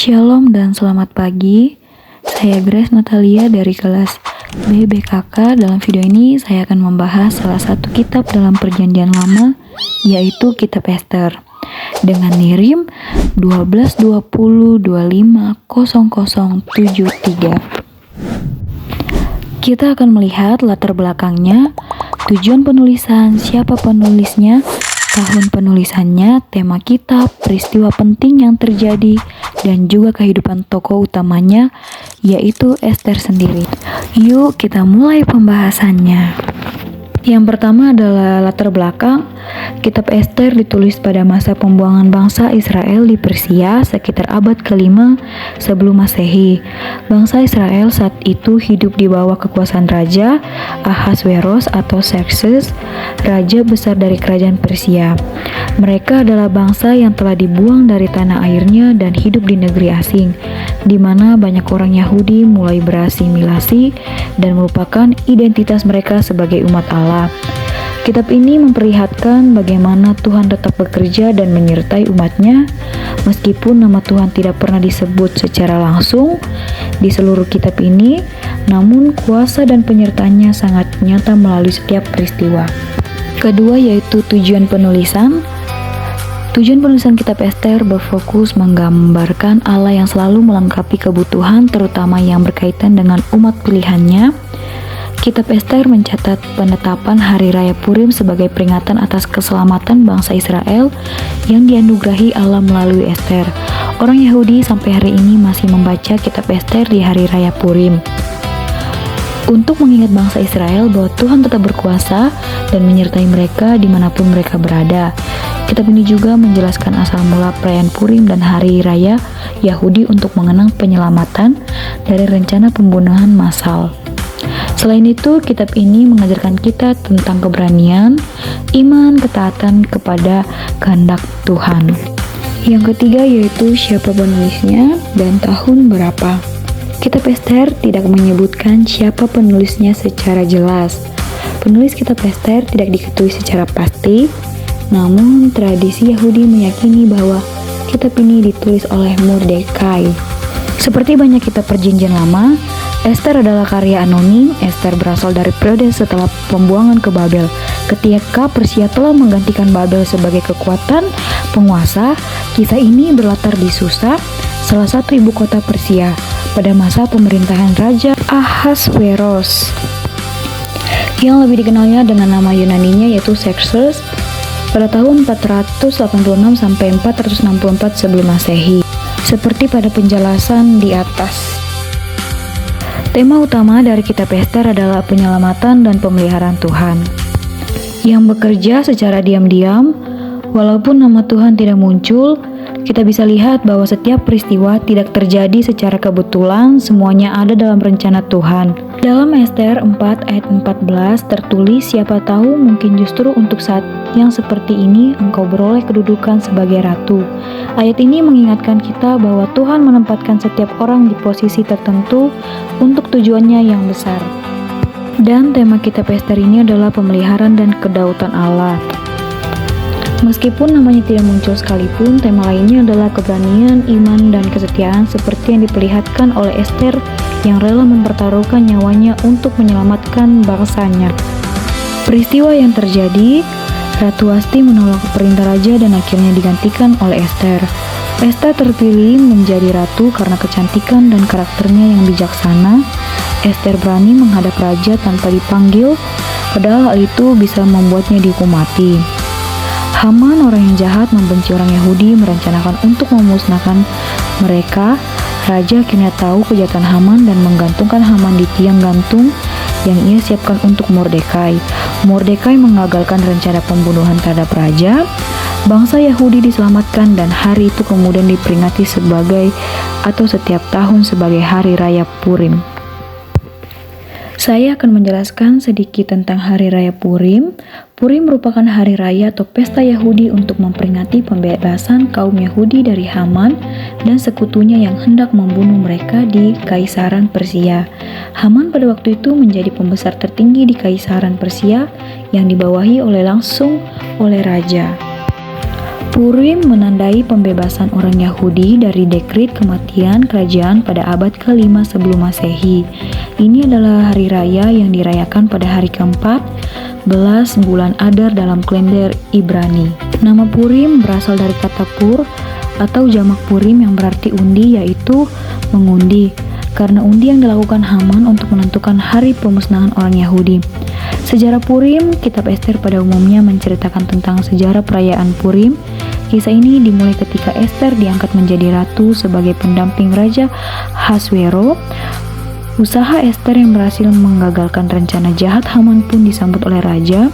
Shalom dan selamat pagi. Saya Grace Natalia dari kelas BBKK. Dalam video ini saya akan membahas salah satu kitab dalam Perjanjian Lama, yaitu kitab Ester, dengan nirim 12-20-25-0073. Kita akan melihat latar belakangnya, tujuan penulisan, siapa penulisnya, tahun penulisannya, tema kitab, peristiwa penting yang terjadi, dan juga kehidupan tokoh utamanya, yaitu Ester sendiri. Yuk kita mulai pembahasannya. Yang pertama adalah latar belakang. Kitab Ester ditulis pada masa pembuangan bangsa Israel di Persia sekitar abad ke-5 sebelum Masehi. Bangsa Israel saat itu hidup di bawah kekuasaan Raja Ahasveros atau Xerxes, raja besar dari kerajaan Persia. Mereka adalah bangsa yang telah dibuang dari tanah airnya dan hidup di negeri asing, di mana banyak orang Yahudi mulai berasimilasi dan melupakan identitas mereka sebagai umat Allah. Kitab ini memperlihatkan bagaimana Tuhan tetap bekerja dan menyertai umatnya, meskipun nama Tuhan tidak pernah disebut secara langsung di seluruh kitab ini, namun kuasa dan penyertaannya sangat nyata melalui setiap peristiwa. Kedua yaitu tujuan penulisan. Tujuan penulisan kitab Ester berfokus menggambarkan Allah yang selalu melengkapi kebutuhan terutama yang berkaitan dengan umat pilihannya. Kitab Ester mencatat penetapan Hari Raya Purim sebagai peringatan atas keselamatan bangsa Israel yang dianugerahi Allah melalui Ester. Orang Yahudi sampai hari ini masih membaca kitab Ester di Hari Raya Purim untuk mengingat bangsa Israel bahwa Tuhan tetap berkuasa dan menyertai mereka dimanapun mereka berada. Kitab ini juga menjelaskan asal mula perayaan Purim dan Hari Raya Yahudi untuk mengenang penyelamatan dari rencana pembunuhan massal. Selain itu, kitab ini mengajarkan kita tentang keberanian, iman, ketaatan kepada kehendak Tuhan. Yang ketiga yaitu siapa penulisnya dan tahun berapa. Kitab Ester tidak menyebutkan siapa penulisnya secara jelas. Penulis kitab Ester tidak diketahui secara pasti, namun tradisi Yahudi meyakini bahwa kitab ini ditulis oleh Mordekai. Seperti banyak kitab Perjanjian Lama, Ester adalah karya anonim. Ester berasal dari periode setelah pembuangan ke Babel. Ketika Persia telah menggantikan Babel sebagai kekuatan penguasa, kisah ini berlatar di Susa, salah satu ibu kota Persia, pada masa pemerintahan Raja Ahasveros, yang lebih dikenalnya dengan nama Yunaninya yaitu Xerxes, pada tahun 486 sampai 464 sebelum Masehi. Seperti pada penjelasan di atas. Tema utama dari kitab Ester adalah penyelamatan dan pemeliharaan Tuhan, yang bekerja secara diam-diam. Walaupun nama Tuhan tidak muncul, kita bisa lihat bahwa setiap peristiwa tidak terjadi secara kebetulan, semuanya ada dalam rencana Tuhan. Dalam Ester 4 ayat 14 tertulis, siapa tahu mungkin justru untuk saat yang seperti ini engkau beroleh kedudukan sebagai ratu. Ayat ini mengingatkan kita bahwa Tuhan menempatkan setiap orang di posisi tertentu untuk tujuannya yang besar. Dan tema kitab Ester ini adalah pemeliharaan dan kedaulatan Allah. Meskipun namanya tidak muncul sekalipun, tema lainnya adalah keberanian, iman, dan kesetiaan seperti yang diperlihatkan oleh Ester yang rela mempertaruhkan nyawanya untuk menyelamatkan bangsanya. Peristiwa yang terjadi, Ratu Wasti menolak perintah raja dan akhirnya digantikan oleh Ester. Ester terpilih menjadi ratu karena kecantikan dan karakternya yang bijaksana. Ester berani menghadap raja tanpa dipanggil, padahal hal itu bisa membuatnya dihukum mati. Haman, orang yang jahat, membenci orang Yahudi, merencanakan untuk memusnahkan mereka. Raja akhirnya tahu kejahatan Haman dan menggantungkan Haman di tiang gantung yang ia siapkan untuk Mordekai. Mordekai mengagalkan rencana pembunuhan terhadap raja. Bangsa Yahudi diselamatkan dan hari itu kemudian diperingati sebagai atau setiap tahun sebagai Hari Raya Purim. Saya akan menjelaskan sedikit tentang Hari Raya Purim. Purim merupakan hari raya atau pesta Yahudi untuk memperingati pembebasan kaum Yahudi dari Haman dan sekutunya yang hendak membunuh mereka di Kaisaran Persia. Haman pada waktu itu menjadi pembesar tertinggi di Kaisaran Persia yang dibawahi langsung oleh raja. Purim menandai pembebasan orang Yahudi dari dekrit kematian kerajaan pada abad ke-5 sebelum Masehi. Ini adalah hari raya yang dirayakan pada hari ke-14 bulan Adar dalam kalender Ibrani. Nama Purim berasal dari kata pur atau jamak Purim yang berarti undi, yaitu mengundi. Karena undi yang dilakukan Haman untuk menentukan hari pemusnahan orang Yahudi. Sejarah Purim, kitab Ester pada umumnya menceritakan tentang sejarah perayaan Purim. Kisah ini dimulai ketika Ester diangkat menjadi ratu sebagai pendamping Raja Ahaswero. Usaha Ester yang berhasil menggagalkan rencana jahat Haman pun disambut oleh raja.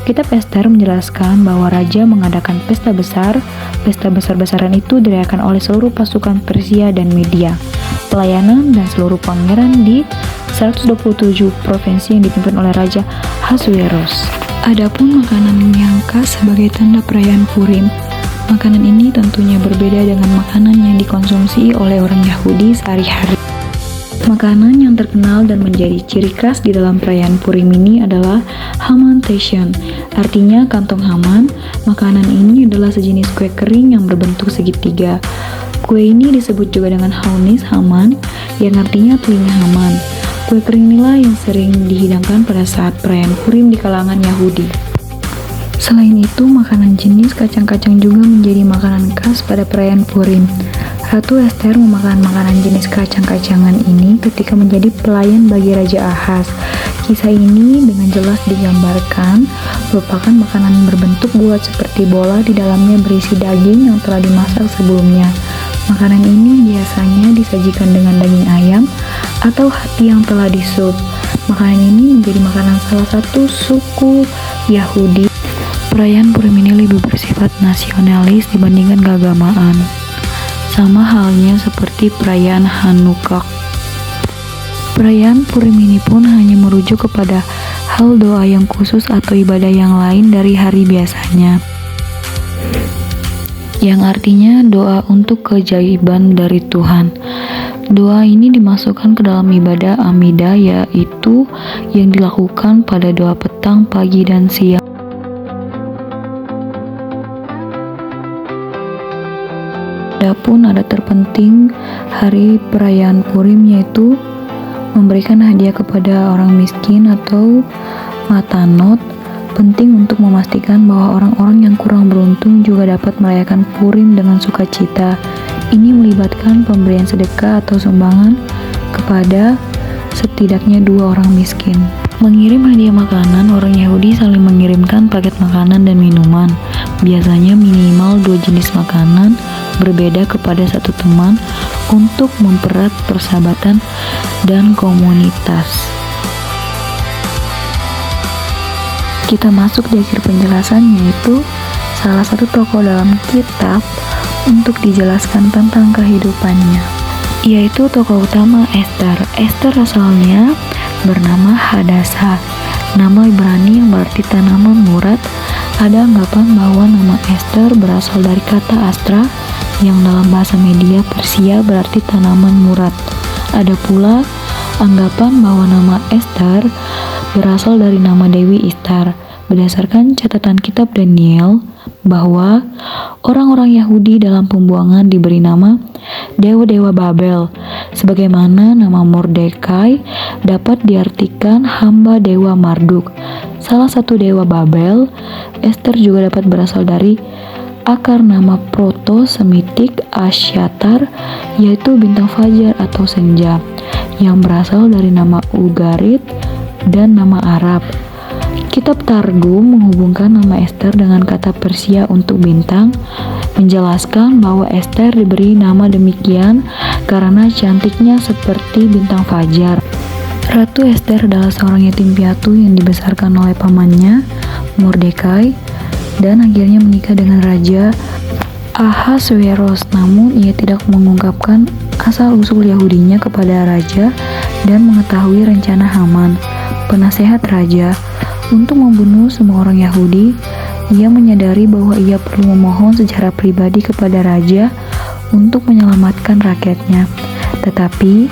Kitab Ester menjelaskan bahwa raja mengadakan pesta besar. Pesta besar-besaran itu dirayakan oleh seluruh pasukan Persia dan Media, pelayanan dan seluruh pangeran di 127 provinsi yang dipimpin oleh Raja Ahasweros. Adapun makanan yang khas sebagai tanda perayaan Purim. Makanan ini tentunya berbeda dengan makanan yang dikonsumsi oleh orang Yahudi sehari-hari. Makanan yang terkenal dan menjadi ciri khas di dalam perayaan Purim ini adalah Haman Tashen, artinya kantong Haman. Makanan ini adalah sejenis kue kering yang berbentuk segitiga. Kue ini disebut juga dengan Haunis Haman, yang artinya telinga Haman. Kue kering inilah yang sering dihidangkan pada saat perayaan Purim di kalangan Yahudi. Selain itu, makanan jenis kacang-kacang juga menjadi makanan khas pada perayaan Purim. Ratu Ester memakan makanan jenis kacang-kacangan ini ketika menjadi pelayan bagi Raja Ahas. Kisah ini dengan jelas digambarkan merupakan makanan berbentuk bulat seperti bola, di dalamnya berisi daging yang telah dimasak sebelumnya. Makanan ini biasanya disajikan dengan daging ayam atau hati yang telah disup. Makanan ini menjadi makanan salah satu suku Yahudi. Perayaan Purim ini lebih bersifat nasionalis dibandingkan keagamaan. Sama halnya seperti perayaan Hanukkah. Perayaan Purim ini pun hanya merujuk kepada hal doa yang khusus atau ibadah yang lain dari hari biasanya, yang artinya doa untuk keajaiban dari Tuhan. Doa ini dimasukkan ke dalam ibadah Amidah, yaitu yang dilakukan pada doa petang, pagi, dan siang. Adapun ada terpenting hari perayaan Purim, yaitu memberikan hadiah kepada orang miskin atau matanot. Penting untuk memastikan bahwa orang-orang yang kurang beruntung juga dapat merayakan Purim dengan sukacita. Ini melibatkan pemberian sedekah atau sumbangan kepada setidaknya 2 orang miskin. Mengirim hadiah makanan, orang Yahudi saling mengirimkan paket makanan dan minuman. Biasanya minimal 2 jenis makanan berbeda kepada satu teman untuk mempererat persahabatan dan komunitas. Kita masuk di akhir penjelasan, yaitu salah satu tokoh dalam kitab untuk dijelaskan tentang kehidupannya, yaitu tokoh utama Ester. Ester asalnya bernama Hadassah, nama Ibrani yang berarti tanaman murad. Ada anggapan bahwa nama Ester berasal dari kata Astra, yang dalam bahasa Media Persia berarti tanaman murad. Ada pula anggapan bahwa nama Ester berasal dari nama Dewi Ishtar. Berdasarkan catatan kitab Daniel, bahwa orang-orang Yahudi dalam pembuangan diberi nama dewa-dewa Babel, sebagaimana nama Mordekai dapat diartikan hamba dewa Marduk. Salah satu dewa Babel, Ester juga dapat berasal dari akar nama Proto-Semitik Asyatar, yaitu bintang fajar atau senja, yang berasal dari nama Ugarit dan nama Arab. Kitab Targum menghubungkan nama Ester dengan kata Persia untuk bintang, menjelaskan bahwa Ester diberi nama demikian karena cantiknya seperti bintang fajar. Ratu Ester adalah seorang yatim piatu yang dibesarkan oleh pamannya, Mordekai, dan akhirnya menikah dengan Raja Ahasweros. Namun ia tidak mengungkapkan asal-usul Yahudinya kepada raja dan mengetahui rencana Haman, penasehat raja, untuk membunuh semua orang Yahudi. Ia menyadari bahwa ia perlu memohon secara pribadi kepada raja untuk menyelamatkan rakyatnya. Tetapi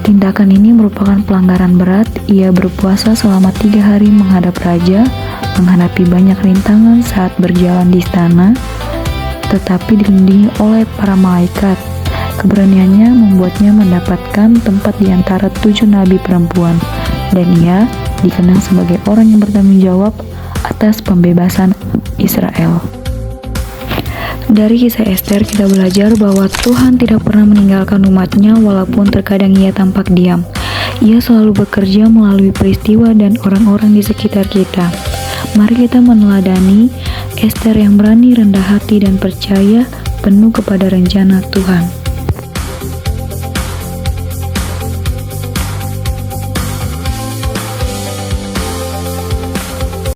tindakan ini merupakan pelanggaran berat. Ia berpuasa selama 3 hari menghadap raja, menghadapi banyak rintangan saat berjalan di istana. tetapi dilindungi oleh para malaikat. Keberaniannya membuatnya mendapatkan tempat di antara 7 nabi perempuan, dan ia dikenal sebagai orang yang bertanggung jawab atas pembebasan Israel. Dari kisah Ester kita belajar bahwa Tuhan tidak pernah meninggalkan umatnya walaupun terkadang ia tampak diam. Ia selalu bekerja melalui peristiwa dan orang-orang di sekitar kita. Mari kita meneladani Ester yang berani, rendah hati, dan percaya penuh kepada rencana Tuhan.